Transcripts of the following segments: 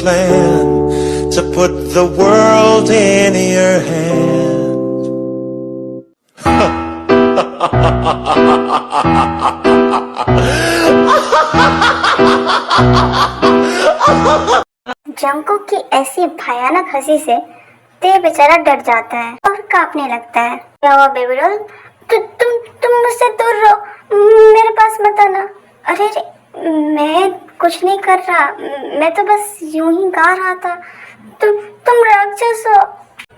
plan to put the world in your hand. Jungkook की ऐसी भयानक हंसी से ते बेचारा डर जाता है और कांपने लगता है। क्या हुआ बेबी डॉल? तुम मुझसे दूर रहो, मेरे पास मत आना। अरे मैं कुछ नहीं कर रहा, मैं तो बस यूं ही गा रहा था। तुम राक्षस हो।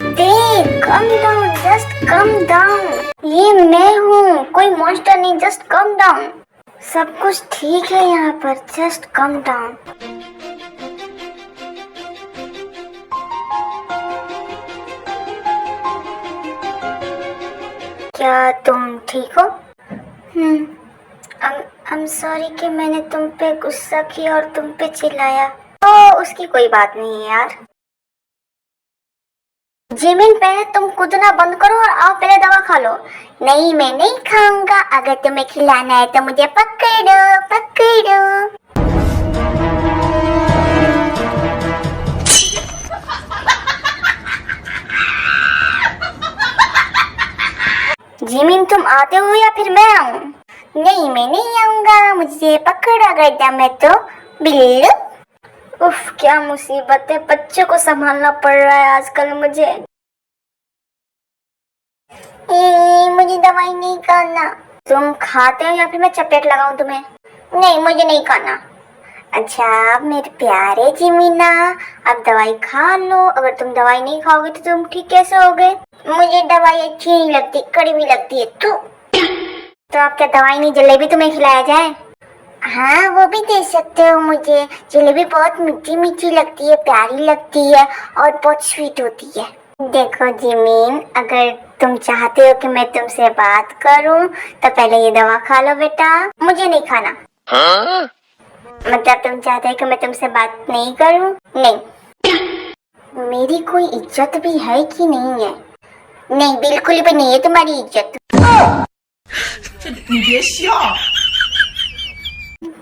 Come down, just come down. ये मैं हूँ, कोई मॉन्स्टर नहीं, जस्ट कम डाउन। सब कुछ ठीक है यहाँ पर, जस्ट कम डाउन। क्या तुम ठीक हो? I'm सॉरी कि मैंने तुम पे गुस्सा किया और तुम पे चिल्लाया। तो उसकी कोई बात नहीं है यार। जिमिन, पहले तुम कूदना बंद करो और आओ पहले दवा खा लो। नहीं, मैं नहीं खाऊंगा। अगर तुम्हें खिलाना है तो मुझे पकड़ो पकड़ो। जिमिन, तुम आते हो या फिर मैं आऊं? नहीं, मैं नहीं आऊंगा, मुझे पकड़ा गया मैं तो बिल्लू। उफ, क्या मुसीबत है, बच्चों को संभालना पड़ रहा है आजकल मुझे। मुझे दवाई नहीं खाना। तुम खाते हो या फिर मैं चपेट लगाऊं तुम्हें? नहीं, मुझे नहीं खाना। अच्छा मेरे प्यारे जिमीना, अब दवाई खा लो। अगर तुम दवाई नहीं खाओगे तो तुम ठीक कैसे होगे? मुझे दवाई अच्छी नहीं लगती, कड़वी लगती है। तो आप क्या दवाई नहीं, जलेबी तुम्हें खिलाया जाए? हाँ, वो भी दे सकते हो मुझे। जलेबी बहुत मीठी मीठी लगती है, प्यारी लगती है और बहुत स्वीट होती है। देखो जिमीन, अगर तुम चाहते हो कि मैं तुमसे बात करूं तो पहले ये दवा खा लो बेटा। मुझे नहीं खाना। हाँ? मतलब तुम चाहते हो कि मैं तुमसे बात नहीं करूं? नहीं। मेरी कोई इज्जत भी है कि नहीं है? नहीं, बिल्कुल भी नहीं है तुम्हारी इज्जत।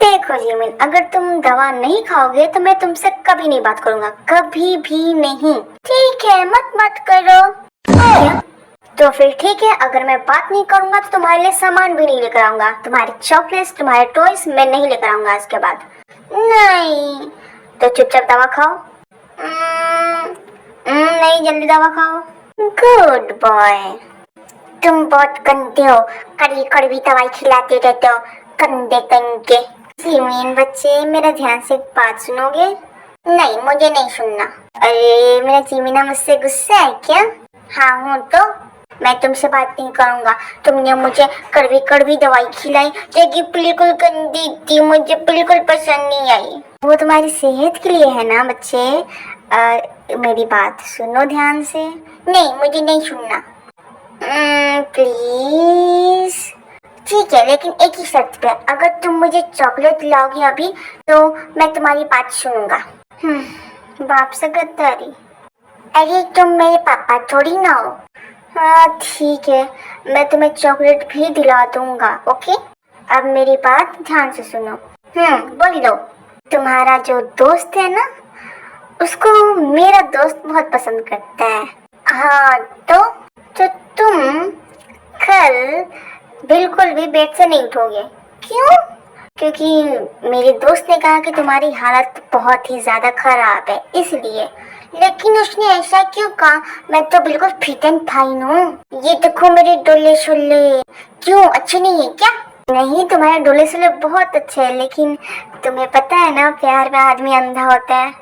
देखो जिमिन, अगर तुम दवा नहीं खाओगे तो मैं तुमसे कभी नहीं बात करूंगा, कभी भी नहीं। ठीक है, मत करो। क्या? तो फिर ठीक है, अगर मैं बात नहीं करूंगा तो तुम्हारे लिए सामान भी नहीं लेकर आऊंगा। तुम्हारे चॉकलेट्स, तुम्हारे टॉयज मैं नहीं लेकर आऊंगा आज के बाद। नहीं। तो चुपचाप दवा खाओ। नहीं, जल्दी दवा खाओ। Good boy. तुम बहुत गंदे हो, कड़वी कड़वी दवाई खिलाते रहते हो, गंदे गंदे। जिमीन बच्चे, मेरा ध्यान से बात सुनोगे? नहीं, मुझे नहीं सुनना। अरे मेरा जिमीना मुझसे गुस्सा है क्या? हाँ हूँ तो। मैं तुमसे बात नहीं करूँगा। तुमने मुझे कड़वी कड़वी दवाई खिलाई जो कि बिल्कुल गंदी थी, मुझे बिल्कुल पसंद नहीं आई। वो तुम्हारी सेहत के लिए है ना बच्चे। मेरी बात सुनो ध्यान से। नहीं, मुझे नहीं सुनना। प्लीज। ठीक है, लेकिन एक ही शर्त पे, अगर तुम मुझे चॉकलेट लाओगे अभी तो मैं तुम्हारी बात सुनूंगा। बाप से गद्दारी। अरे तुम मेरे पापा थोड़ी ना हो। हाँ ठीक है, मैं तुम्हें चॉकलेट भी दिला दूंगा। ओके, अब मेरी बात ध्यान से सुनो। बोल दो। तुम्हारा जो दोस्त है ना, उसको मेरा दोस्त बहुत पसंद करता है। हाँ तो तुम कल बिल्कुल भी बेड से नहीं उठोगे। क्यों? क्योंकि मेरे दोस्त ने कहा कि तुम्हारी हालत बहुत ही ज्यादा खराब है, इसलिए। लेकिन उसने ऐसा क्यों कहा? मैं तो बिल्कुल फिट एंड फाइन हूँ। ये देखो मेरे डोले शोले। क्यों, अच्छे नहीं है क्या? नहीं, तुम्हारे डोले शोले बहुत अच्छे है, लेकिन तुम्हें पता है ना, प्यार में आदमी अंधा होता है।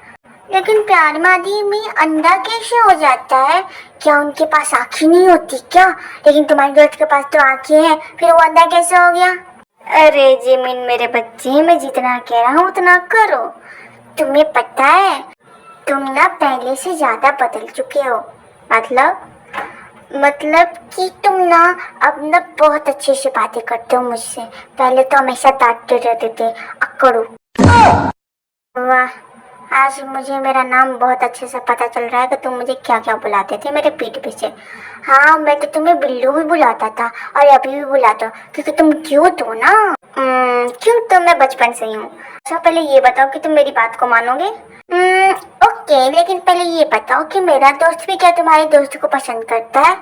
लेकिन प्यार में आदमी अंधा कैसे हो जाता है? क्या उनके पास आँखें नहीं होती क्या? लेकिन तुम्हारे दोस्त के पास तो आँखें हैं, फिर वो अंधा कैसे हो गया? अरे जिमिन मेरे बच्चे, मैं जितना कह रहा हूँ उतना करो। तुम्हें पता है, तुम ना पहले से ज्यादा बदल चुके हो। मतलब कि तुम ना अब ना बहुत अच्छे से बातें करते हो मुझसे। पहले तो हमेशा डांटते रहते थे, अक्कड़ू। वाह, आज मुझे मेरा नाम बहुत अच्छे से पता चल रहा है कि तुम मुझे क्या क्या बुलाते थे मेरे पीठ पीछे। हाँ, मैं तो तुम्हें बिल्लू भी बुलाता था और अभी भी बुलाता हूँ, क्योंकि तुम क्यूट हो ना। क्यूट तो मैं बचपन से ही हूँ। अच्छा पहले ये बताओ कि तुम मेरी बात को मानोगे? ओके, लेकिन पहले ये बताओ कि मेरा दोस्त भी क्या तुम्हारे दोस्त को पसंद करता है?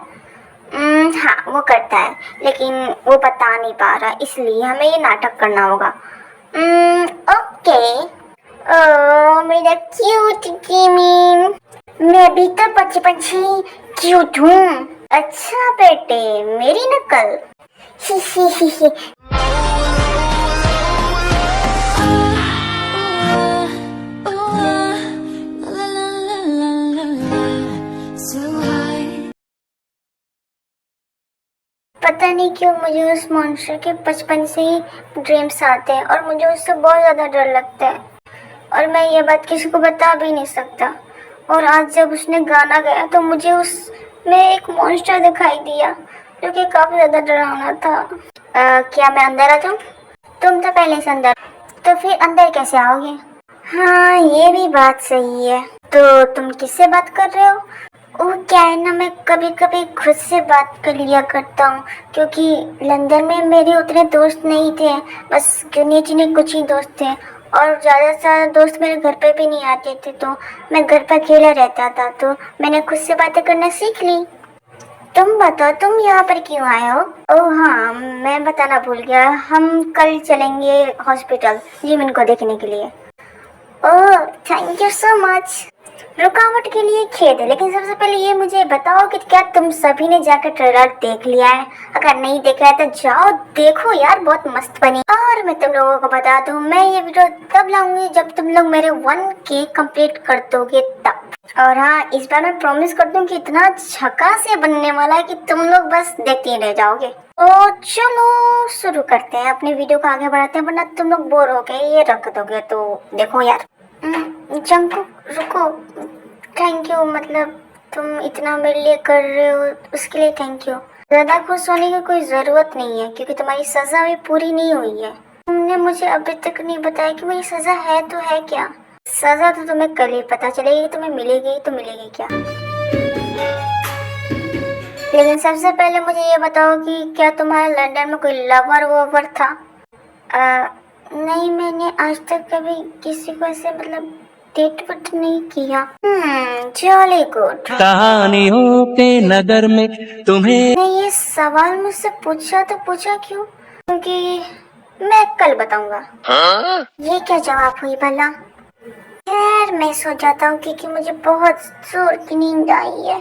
हाँ, वो करता है, लेकिन वो बता नहीं पा रहा, इसलिए हमें ये नाटक करना होगा। ओके। ओ मेरा क्यूट जिमी, मैं भी तो बचपन से क्यूट हूँ। अच्छा बेटे, मेरी नकल। ही ही ही ही। पता नहीं क्यों मुझे उस मॉन्स्टर के बचपन से ही ड्रीम्स आते हैं और मुझे उससे बहुत ज़्यादा डर लगता है और मैं ये बात किसी को बता भी नहीं सकता। और आज जब उसने गाना गाया तो मुझे उसमें एक मॉन्स्टर दिखाई दिया जो कि काफ़ी ज़्यादा डरावना था। क्या मैं अंदर आ जाऊँ? तुम तो पहले से अंदर, तो फिर अंदर कैसे आओगे? हाँ, ये भी बात सही है। तो तुम किससे बात कर रहे हो? वो क्या है ना, मैं कभी कभी खुद से बात कर लिया करता हूँ, क्योंकि लंदन में मेरे उतने दोस्त नहीं थे, बस गिने चुने कुछ ही दोस्त थे और ज़्यादा से ज़्यादा दोस्त मेरे घर पे भी नहीं आते थे, तो मैं घर पर अकेला रहता था, तो मैंने खुद से बातें करना सीख ली। तुम बताओ, तुम यहाँ पर क्यों आए हो? ओह हाँ, मैं बताना भूल गया, हम कल चलेंगे हॉस्पिटल जिमिन को देखने के लिए। Oh thank you so much. रुकावट के लिए खेद है, लेकिन सबसे पहले ये मुझे बताओ कि क्या तुम सभी ने जाकर ट्रेलर देख लिया है? अगर नहीं देखा है तो जाओ देखो यार, बहुत मस्त बनी। और मैं तुम लोगों को बता दूं, मैं ये वीडियो तब लाऊंगी जब तुम लोग मेरे 1K कंप्लीट कर दोगे तब। और हाँ, इस बार मैं प्रॉमिस करता हूँ कि इतना झकास से बनने वाला है कि तुम लोग बस देखते ही रह जाओगे। तो चलो शुरू करते हैं, अपनी वीडियो को आगे बढ़ाते हैं, वरना तुम लोग बोर हो गए ये रख दोगे। तो देखो यार, जंकु रुको, थैंक यू, मतलब तुम इतना मेरे लिए कर रहे हो उसके लिए थैंक यू। ज़्यादा खुश होने की कोई ज़रूरत नहीं है, क्योंकि तुम्हारी सज़ा अभी पूरी नहीं हुई है। तुमने मुझे अभी तक नहीं बताया कि मेरी सज़ा है तो है क्या? सज़ा तो तुम्हें कल ही पता चलेगी, तुम्हें मिलेगी तो मिलेगी क्या। लेकिन सबसे पहले मुझे ये बताओ कि क्या तुम्हारा लंदन में कोई लवर ववर था? नहीं, मैंने आज तक कभी किसी को ऐसे मतलब डेट वट नहीं किया। Jolly good. कहानियों के नगर में तुम्हें नहीं, ये सवाल मुझसे पूछा तो पूछा क्यों? क्योंकि मैं कल बताऊंगा। ये क्या जवाब हुई भला? यार मैं सो जाता हूँ क्योंकि मुझे बहुत जोर की नींद आई है।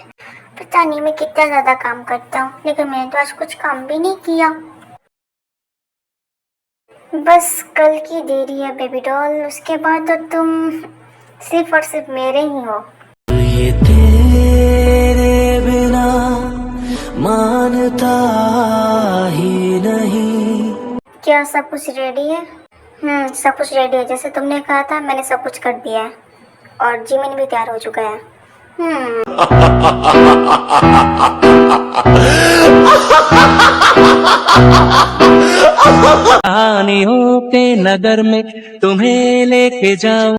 पता नहीं मैं कितना ज्यादा काम करता हूँ, लेकिन मैंने तो आज कुछ काम भी नहीं किया। बस कल की देरी है बेबी डॉल, उसके बाद तो तुम सिर्फ और सिर्फ मेरे ही हो। ये तेरे बिना मानता ही नहीं। क्या सब कुछ रेडी है? सब कुछ रेडी है, जैसे तुमने कहा था मैंने सब कुछ कर दिया है और जिमिन भी तैयार हो चुका है। कहानियों के नगर में तुम्हें लेके जाऊं।